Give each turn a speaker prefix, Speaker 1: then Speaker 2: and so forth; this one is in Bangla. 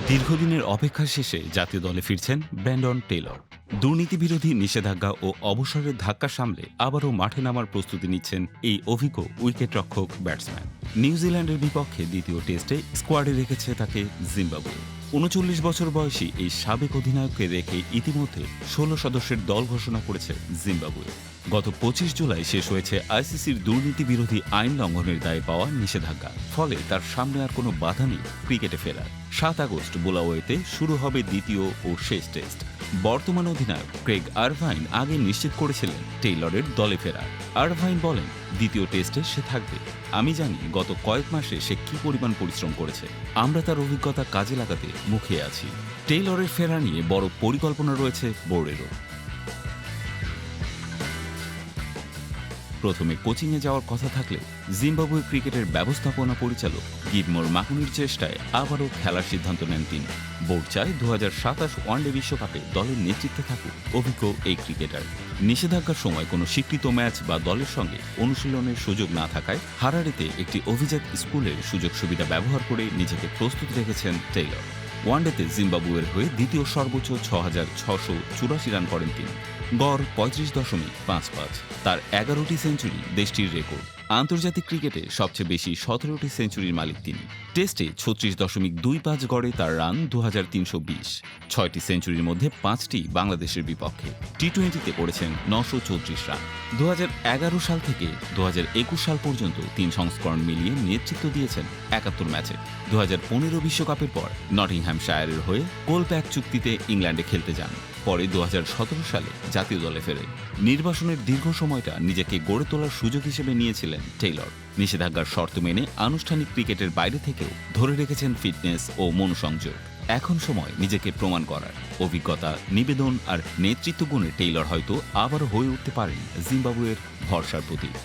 Speaker 1: দীর্ঘদিনের অপেক্ষা শেষে জাতীয় দলে ফিরছেন ব্র্যান্ডন টেইলর। দুর্নীতিবিরোধী নিষেধাজ্ঞা ও অবসরের ধাক্কা সামলে আবারও মাঠে নামার প্রস্তুতি নিচ্ছেন এই অভিজ্ঞ উইকেটরক্ষক ব্যাটসম্যান। নিউজিল্যান্ডের বিপক্ষে দ্বিতীয় টেস্টে স্কোয়াডে রেখেছে তাকে জিম্বাবুয়ে। ৩৯ বছর বয়সী এই সাবেক অধিনায়ককে রেখে ইতিমধ্যে ১৬ সদস্যের দল ঘোষণা করেছে জিম্বাবুয়ে। গত ২৫ জুলাই শেষ হয়েছে আইসিসির দুর্নীতি বিরোধী আইন লঙ্ঘনের দায়ে পাওয়া নিষেধাজ্ঞা। ফলে তার সামনে আর কোনো বাধা নেই ক্রিকেটে ফেরার। ৭ আগস্ট বুলাওয়েতে শুরু হবে দ্বিতীয় ও শেষ টেস্ট। বর্তমান অধিনায়ক ক্রেগ আরভাইন আগে নিশ্চিত করেছিলেন টেইলরের দলে ফেরার। আরভাইন বলেন, দ্বিতীয় টেস্টে সে থাকবে। আমি জানি গত কয়েক মাসে সে কি পরিমাণ পরিশ্রম করেছে। আমরা তার অভিজ্ঞতা কাজে লাগাতে মুখিয়ে আছি। টেইলরের ফেরা নিয়ে বড় পরিকল্পনা রয়েছে বোর্ডেরও। প্রথমে কোচিংয়ে যাওয়ার কথা থাকলেও জিম্বাবুয়ে ক্রিকেটের ব্যবস্থাপনা পরিচালক গিলমোর মাকুনির চেষ্টায় আবারও খেলার সিদ্ধান্ত নেন তিনি। বোর্ড চায় ২০২৭ ওয়ানডে বিশ্বকাপে দলের নেতৃত্বে থাকুক অভিজ্ঞ এই ক্রিকেটার। নিষেধাজ্ঞার সময় কোনো স্বীকৃত ম্যাচ বা দলের সঙ্গে অনুশীলনের সুযোগ না থাকায় হারারেতে একটি অভিজাত স্কুলের সুযোগ সুবিধা ব্যবহার করে নিজেকে প্রস্তুত রেখেছেন টেইলর। ওয়ানডেতে জিম্বাবুয়ের হয়ে দ্বিতীয় সর্বোচ্চ ৬,৬৮৪ রান করেন তিনি। গড় ৩৫.৫৫। তার ১১টি সেঞ্চুরি দেশটির রেকর্ড। আন্তর্জাতিক ক্রিকেটে সবচেয়ে বেশি ১৭টি সেঞ্চুরির মালিক তিনি। টেস্টে ৩৬.২৫ গড়ে তার রান ২,৩২০। ৬টি সেঞ্চুরির মধ্যে ৫টি বাংলাদেশের বিপক্ষে। টি-টোয়েন্টিতে করেছেন ৯৩৪ রান। ২০১১ সাল থেকে ২০২১ সাল পর্যন্ত ৩ সংস্করণ মিলিয়ে নেতৃত্ব দিয়েছেন ৭১ ম্যাচে। ২০১৫ বিশ্বকাপের পর নটিংহ্যামশায়ারের হয়ে কোলপ্যাক চুক্তিতে ইংল্যান্ডে খেলতে যান। পরে ২০১৭ সালে জাতীয় দলে ফেরে। নির্বাসনের দীর্ঘ সময়টা নিজেকে গড়ে তোলার সুযোগ হিসেবে নিয়েছিলেন টেইলর। নিষেধাজ্ঞার শর্ত মেনে আনুষ্ঠানিক ক্রিকেটের বাইরে থেকেও ধরে রেখেছেন ফিটনেস ও মনোসংযোগ। এখন সময় নিজেকে প্রমাণ করার। অভিজ্ঞতা, নিবেদন আর নেতৃত্ব গুণে টেইলর হয়তো আবারও হয়ে উঠতে পারেন জিম্বাবুয়ের ভরসার প্রতীক।